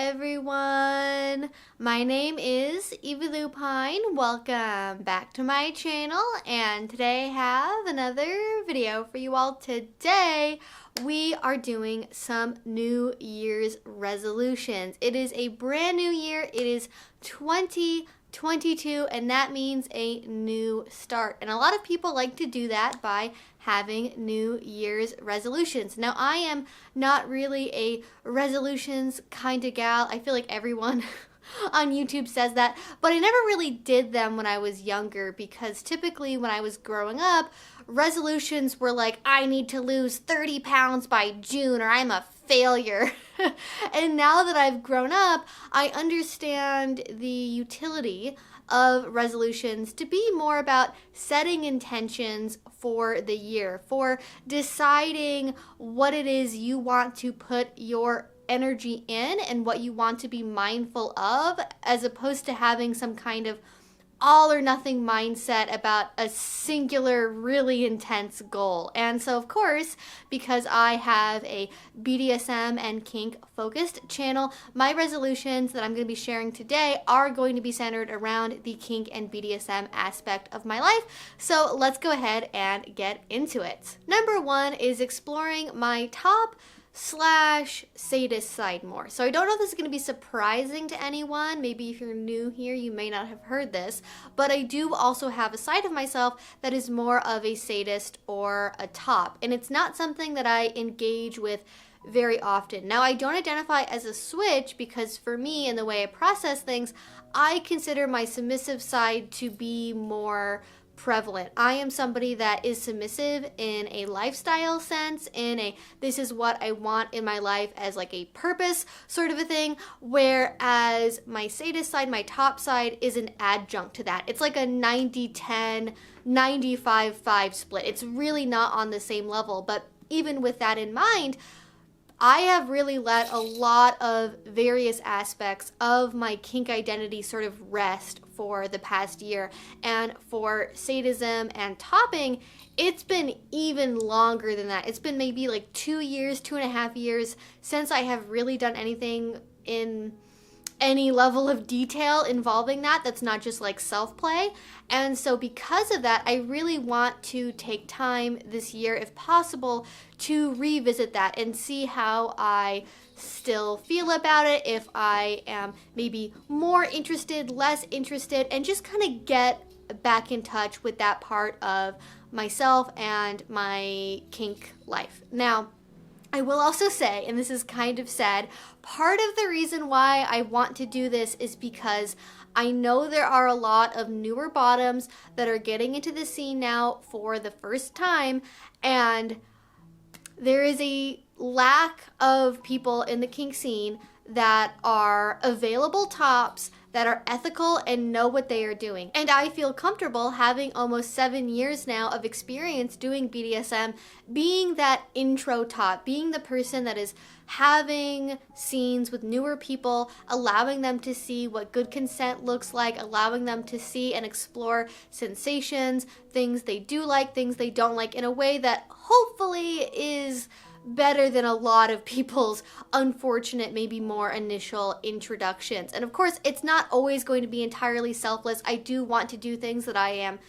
everyone, my name is Evie Lupine. Welcome back to my channel, and today I have another video for you all. Today we are doing some New Year's resolutions. It is a brand new year. It is 2022, and that means a new start. And a lot of people like to do that by having New Year's resolutions. Now, I am not really a resolutions kind of gal. I feel like everyone on YouTube says that, but I never really did them when I was younger, because typically when I was growing up, resolutions were like, I need to lose 30 pounds by June or I'm a failure. And now that I've grown up, I understand the utility of resolutions to be more about setting intentions for the year, for deciding what it is you want to put your energy in and what you want to be mindful of, as opposed to having some kind of all or nothing mindset about a singular, really intense goal. And so, of course, because I have a BDSM and kink focused channel, my resolutions that I'm going to be sharing today are going to be centered around the kink and BDSM aspect of my life. So let's go ahead and get into it. Number one is exploring my top/sadist side more. So I don't know if this is going to be surprising to anyone. Maybe if you're new here, you may not have heard this, but I do also have a side of myself that is more of a sadist or a top, and it's not something that I engage with very often. Now, I don't identify as a switch because for me, and the way I process things, I consider my submissive side to be more prevalent. I am somebody that is submissive in a lifestyle sense, in a this is what I want in my life as like a purpose sort of a thing, whereas my sadist side, my top side, is an adjunct to that. It's like a 90-10, 95-5 split. It's really not on the same level, but even with that in mind, I have really let a lot of various aspects of my kink identity sort of rest for the past year. And for sadism and topping, it's been even longer than that. It's been maybe like 2 years, 2.5 years since I have really done anything in any level of detail involving that's not just like self-play. And so because of that, I really want to take time this year, if possible, to revisit that and see how I still feel about it, if I am maybe more interested, less interested, and just kind of get back in touch with that part of myself and my kink life. Now, I will also say, and this is kind of sad, part of the reason why I want to do this is because I know there are a lot of newer bottoms that are getting into the scene now for the first time, and there is a lack of people in the kink scene that are available tops that are ethical and know what they are doing. And I feel comfortable having almost 7 years now of experience doing BDSM, being that intro top, being the person that is having scenes with newer people, allowing them to see what good consent looks like, allowing them to see and explore sensations, things they do like, things they don't like, in a way that hopefully is better than a lot of people's unfortunate, maybe more initial introductions. And of course, it's not always going to be entirely selfless. I do want to do things that I am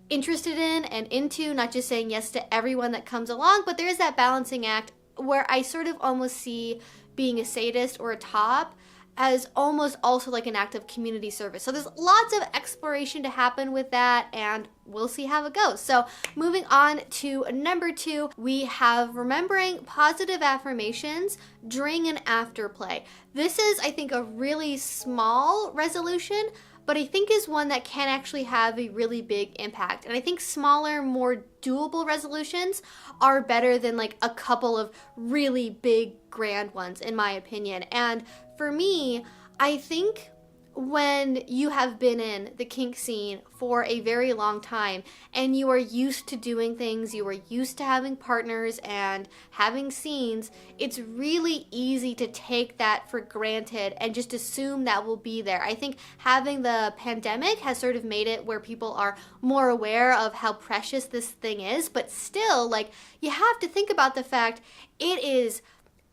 interested in and into, not just saying yes to everyone that comes along, but there is that balancing act where I sort of almost see being a sadist or a top as almost also like an act of community service. So there's lots of exploration to happen with that, and we'll see how it goes. So moving on to number 2, we have remembering positive affirmations during and after play. This is, I think, a really small resolution, but I think is one that can actually have a really big impact. And I think smaller, more doable resolutions are better than like a couple of really big, grand ones, in my opinion. And for me, I think when you have been in the kink scene for a very long time and you are used to doing things, you are used to having partners and having scenes, it's really easy to take that for granted and just assume that will be there. I think having the pandemic has sort of made it where people are more aware of how precious this thing is, but still, like, you have to think about the fact it is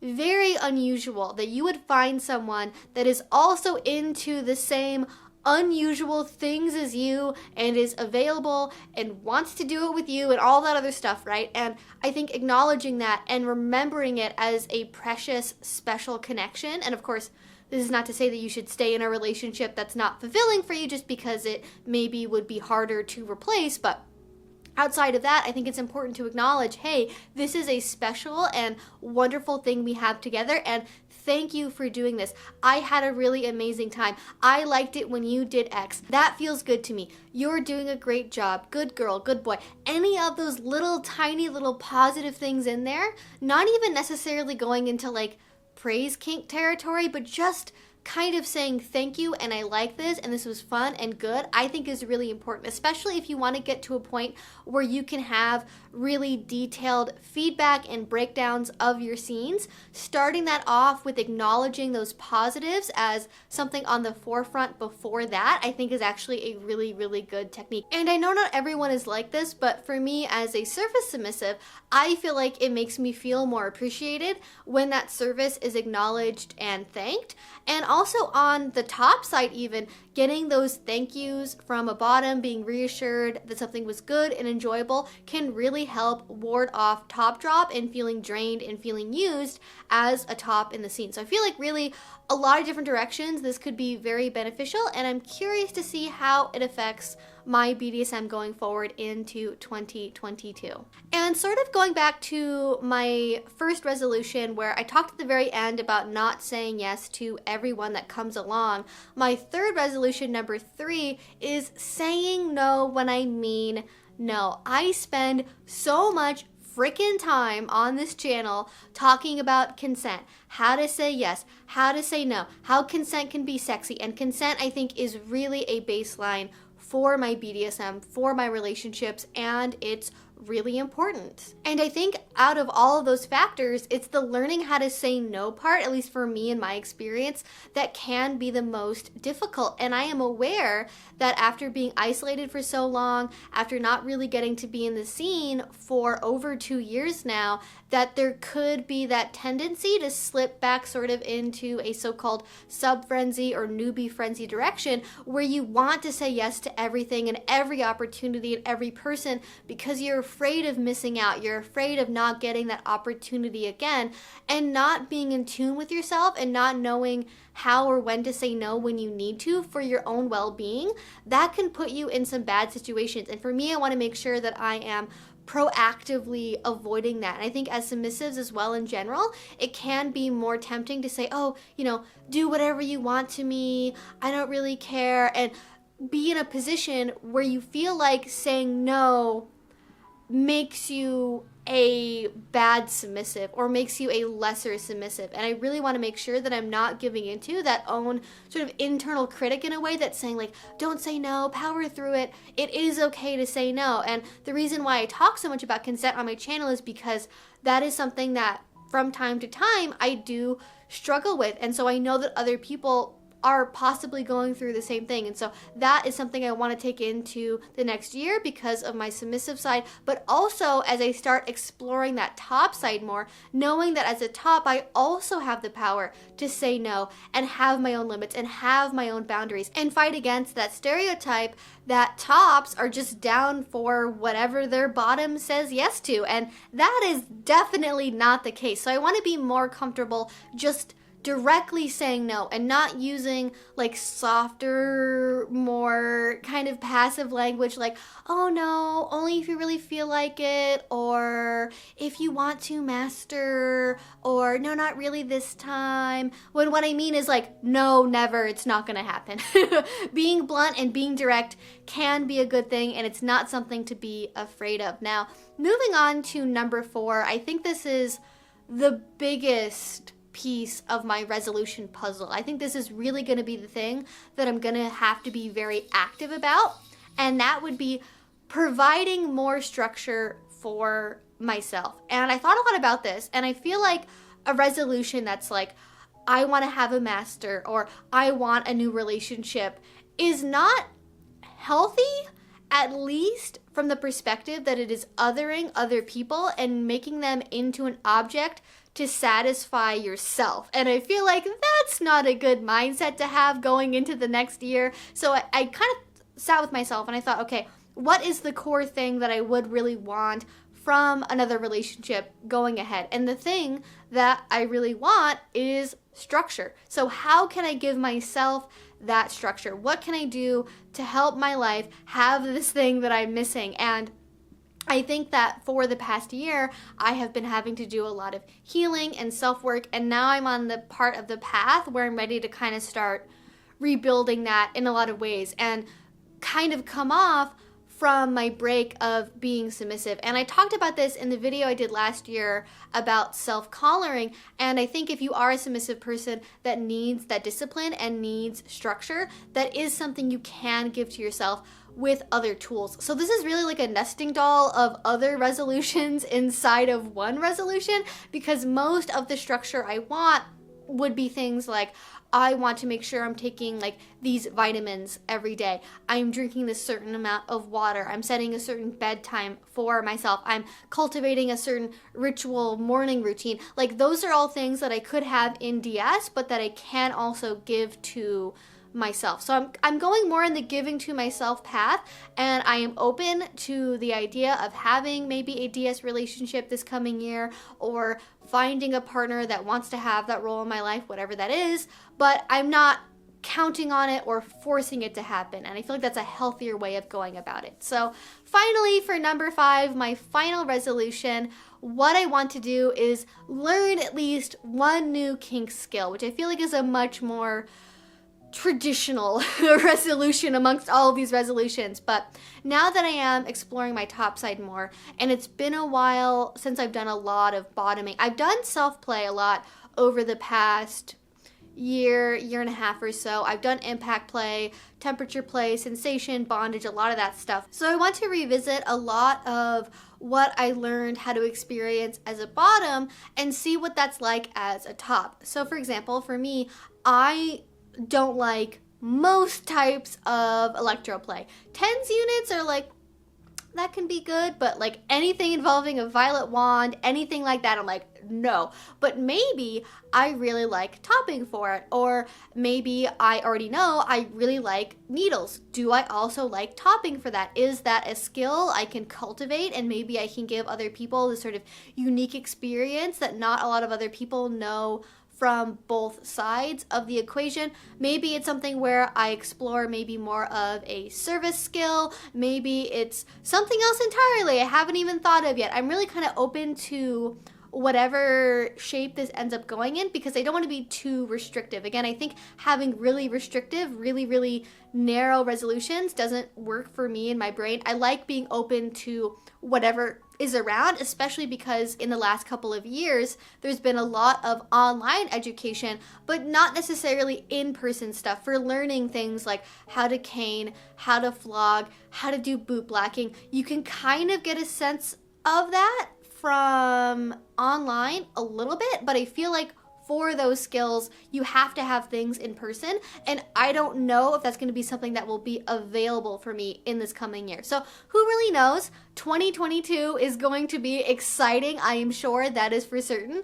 very unusual that you would find someone that is also into the same unusual things as you and is available and wants to do it with you and all that other stuff, right? And I think acknowledging that and remembering it as a precious, special connection. And of course, this is not to say that you should stay in a relationship that's not fulfilling for you just because it maybe would be harder to replace, but outside of that, I think it's important to acknowledge, hey, this is a special and wonderful thing we have together, and thank you for doing this. I had a really amazing time. I liked it when you did X. That feels good to me. You're doing a great job. Good girl, good boy. Any of those little tiny little positive things in there, not even necessarily going into like praise kink territory, but just kind of saying thank you and I like this and this was fun and good, I think is really important, especially if you want to get to a point where you can have really detailed feedback and breakdowns of your scenes. Starting that off with acknowledging those positives as something on the forefront before that, I think is actually a really, really good technique. And I know not everyone is like this, but for me as a surface submissive, I feel like it makes me feel more appreciated when that service is acknowledged and thanked. And also on the top side, even getting those thank yous from a bottom, being reassured that something was good and enjoyable can really help ward off top drop and feeling drained and feeling used as a top in the scene. So I feel like really a lot of different directions this could be very beneficial, and I'm curious to see how it affects my BDSM going forward into 2022. And sort of going back to my first resolution where I talked at the very end about not saying yes to everyone that comes along, my third resolution, number 3, is saying no when I mean no. I spend so much freaking time on this channel talking about consent, how to say yes, how to say no, how consent can be sexy, and consent I think is really a baseline for my BDSM, for my relationships, and it's really important. And I think out of all of those factors, it's the learning how to say no part, at least for me in my experience, that can be the most difficult. And I am aware that after being isolated for so long, after not really getting to be in the scene for over 2 years now, that there could be that tendency to slip back sort of into a so-called sub-frenzy or newbie frenzy direction where you want to say yes to everything and every opportunity and every person because you're afraid of missing out. You're afraid of not getting that opportunity again, and not being in tune with yourself and not knowing how or when to say no when you need to for your own well-being. That can put you in some bad situations. And for me, I want to make sure that I am proactively avoiding that. And I think as submissives as well in general, it can be more tempting to say, oh, do whatever you want to me, I don't really care, and be in a position where you feel like saying no makes you a bad submissive or makes you a lesser submissive. And I really want to make sure that I'm not giving into that own sort of internal critic in a way that's saying like, don't say no, power through it. It is okay to say no. And the reason why I talk so much about consent on my channel is because that is something that from time to time I do struggle with. And so I know that other people are possibly going through the same thing. And so that is something I want to take into the next year because of my submissive side, but also as I start exploring that top side more, knowing that as a top, I also have the power to say no and have my own limits and have my own boundaries and fight against that stereotype that tops are just down for whatever their bottom says yes to. And that is definitely not the case. So I want to be more comfortable just directly saying no and not using like softer, more kind of passive language like, oh no, only if you really feel like it, or if you want to, master, or no, not really this time, when what I mean is like, no, never, it's not gonna happen. Being blunt and being direct can be a good thing, and it's not something to be afraid of. Now, moving on to number 4, I think this is the biggest piece of my resolution puzzle. I think this is really going to be the thing that I'm going to have to be very active about, and that would be providing more structure for myself. And I thought a lot about this, and I feel like a resolution that's like, I want to have a master or I want a new relationship is not healthy, at least from the perspective that it is othering other people and making them into an object to satisfy yourself. And I feel like that's not a good mindset to have going into the next year. So I kind of sat with myself and I thought, okay, what is the core thing that I would really want from another relationship going ahead? And the thing that I really want is structure. So how can I give myself that structure? What can I do to help my life have this thing that I'm missing? And I think that for the past year, I have been having to do a lot of healing and self-work, and now I'm on the part of the path where I'm ready to kind of start rebuilding that in a lot of ways and kind of come off from my break of being submissive. And I talked about this in the video I did last year about self-collaring, and I think if you are a submissive person that needs that discipline and needs structure, that is something you can give to yourself with other tools. So this is really like a nesting doll of other resolutions inside of one resolution, because most of the structure I want would be things like, I want to make sure I'm taking like these vitamins every day. I'm drinking this certain amount of water. I'm setting a certain bedtime for myself. I'm cultivating a certain ritual morning routine. Like those are all things that I could have in DS, but that I can also give to myself. So I'm going more in the giving to myself path, and I am open to the idea of having maybe a DS relationship this coming year, or finding a partner that wants to have that role in my life, whatever that is, but I'm not counting on it or forcing it to happen, and I feel like that's a healthier way of going about it. So finally, for number 5, my final resolution, what I want to do is learn at least one new kink skill, which I feel like is a much more traditional resolution amongst all of these resolutions. But now that I am exploring my top side more, and it's been a while since I've done a lot of bottoming. I've done self-play a lot over the past year and a half or so. I've done impact play, temperature play, sensation, bondage, a lot of that stuff. So I want to revisit a lot of what I learned how to experience as a bottom and see what that's like as a top. So for example, for me, I don't like most types of electro play. Tens units are like, that can be good, but like anything involving a violet wand, anything like that, I'm like, no. But maybe I really like topping for it, or maybe I already know I really like needles. Do I also like topping for that? Is that a skill I can cultivate, and maybe I can give other people this sort of unique experience that not a lot of other people know from both sides of the equation? Maybe it's something where I explore maybe more of a service skill. Maybe it's something else entirely I haven't even thought of yet. I'm really kind of open to whatever shape this ends up going in, because I don't want to be too restrictive. Again, I think having really restrictive, really narrow resolutions doesn't work for me in my brain. I like being open to whatever is around, especially because in the last couple of years, there's been a lot of online education, but not necessarily in-person stuff for learning things like how to cane, how to flog, how to do boot blacking. You can kind of get a sense of that from online a little bit, but I feel like for those skills, you have to have things in person, and I don't know if that's going to be something that will be available for me in this coming year. So who really knows? 2022 is going to be exciting. I am sure that is for certain.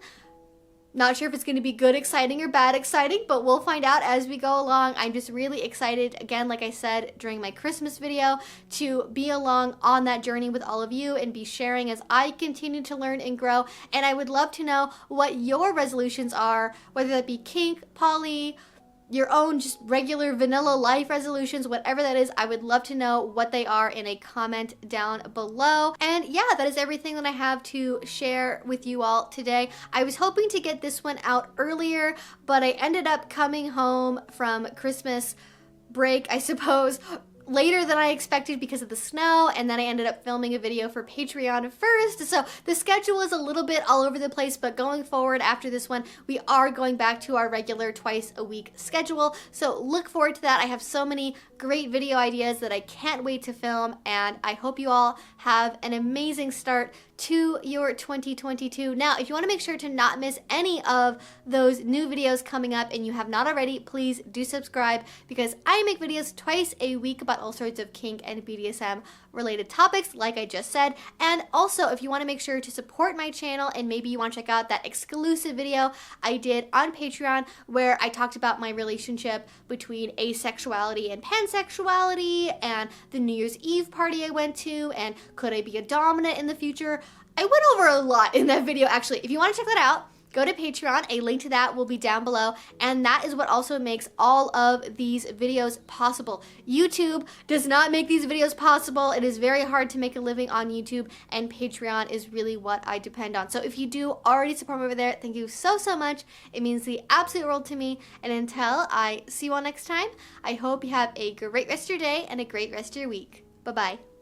Not sure if it's going to be good exciting or bad exciting, but we'll find out as we go along. I'm just really excited, again, like I said during my Christmas video, to be along on that journey with all of you and be sharing as I continue to learn and grow. And I would love to know what your resolutions are, whether that be kink, poly, your own just regular vanilla life resolutions, whatever that is. I would love to know what they are in a comment down below. And yeah, that is everything that I have to share with you all today. I was hoping to get this one out earlier, but I ended up coming home from Christmas break, I suppose, later than I expected because of the snow, and then I ended up filming a video for Patreon first. So the schedule is a little bit all over the place, but going forward after this one, we are going back to our regular twice a week schedule. So look forward to that. I have so many great video ideas that I can't wait to film, and I hope you all have an amazing start to your 2022. Now, if you want to make sure to not miss any of those new videos coming up and you have not already, please do subscribe because I make videos twice a week about all sorts of kink and BDSM related topics, like I just said. And also, if you want to make sure to support my channel and maybe you want to check out that exclusive video I did on Patreon where I talked about my relationship between asexuality and pansexuality and the New Year's Eve party I went to and could I be a dominant in the future. I went over a lot in that video actually. If you want to check that out, go to Patreon. A link to that will be down below. And that is what also makes all of these videos possible. YouTube does not make these videos possible. It is very hard to make a living on YouTube, and Patreon is really what I depend on. So if you do already support me over there, thank you so, so much. It means the absolute world to me. And until I see you all next time, I hope you have a great rest of your day and a great rest of your week. Bye-bye.